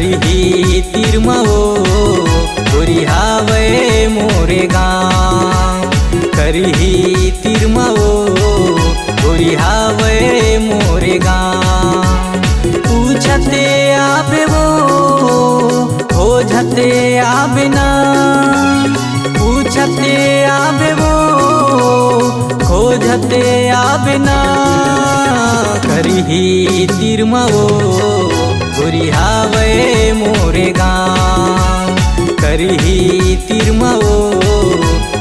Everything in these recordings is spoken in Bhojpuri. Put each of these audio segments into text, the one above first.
करही तिरमवो गोरिहावे मोरे गाँव। करही तिरमवो गोरिहावे मोरे गाँव। पूछते आबे वो खोजते आबे ना, पूछते आबे वो खोजते आबे ना। करही तिरमवो गोरिहावे मोरे गाँव। करही तिरमवो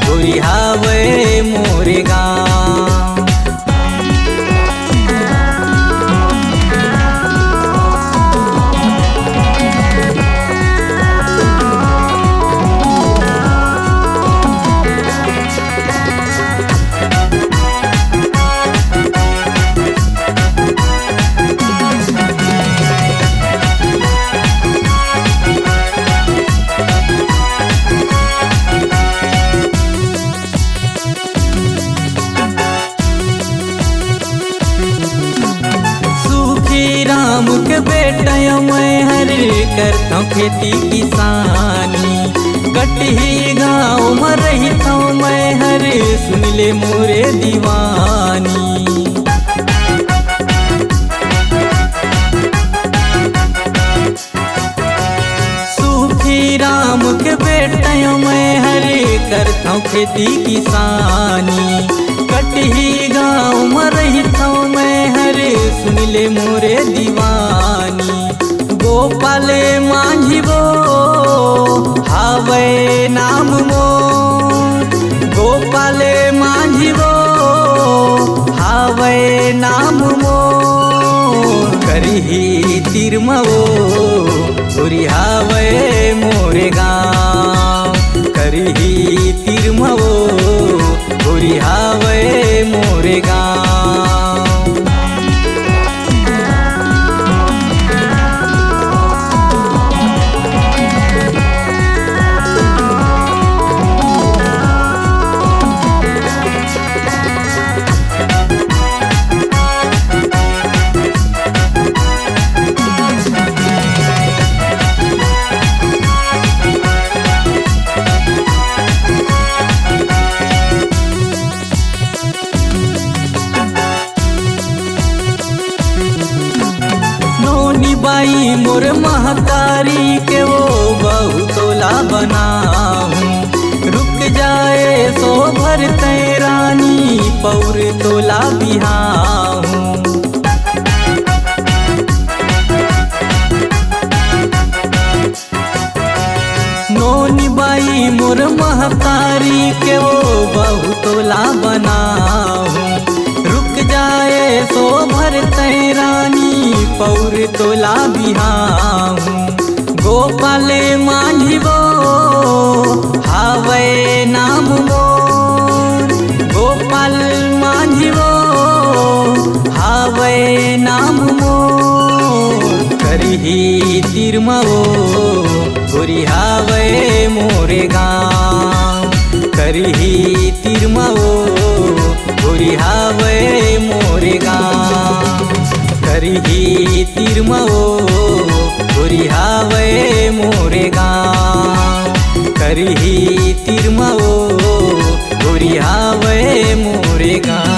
गोरिहावे मोरे गाँव। राम के बेटा मैं हर करता खेती किसानी। कटही गाँव में रहता मैं हर सुन ले मोरे दीवानी। सूफी राम के बेटा मैं हर करता खेती किसानी। कटही गाँव में रहता मैं हर सुन ले मोरे दीवानी। गोपाल मांझी वो हावे नाम मोर। गोपाल मांझी वो हावे नाम मोर। करही तिरमवो गोरिहावे मोरे गाँव। करही तिरमवो गोरिहावे मोरे गाँव। बाई मोर महतारी के वो बहु तोला बनाऊं। रुक जाए सो भर तैरानी पौर तोला बिहाऊं। नोनी बाई मोर महतारी के वो बहु तोला बनाऊं। रुक जाए सो भर तैरानी पौर तोला बिहाऊं। गोपाल मांझी वो हावे नाम मोर। गोपाल मांझी वो हावे नाम मोर। करही तिरमवो गोरिहावे मोरे गाँव। करही तिरमवो गोरिहावे मोरे गाँव। करही तिरमवो गोरिहावे मोरे गाँव। करही तिरमवो गोरिहावे मोरे गाँव।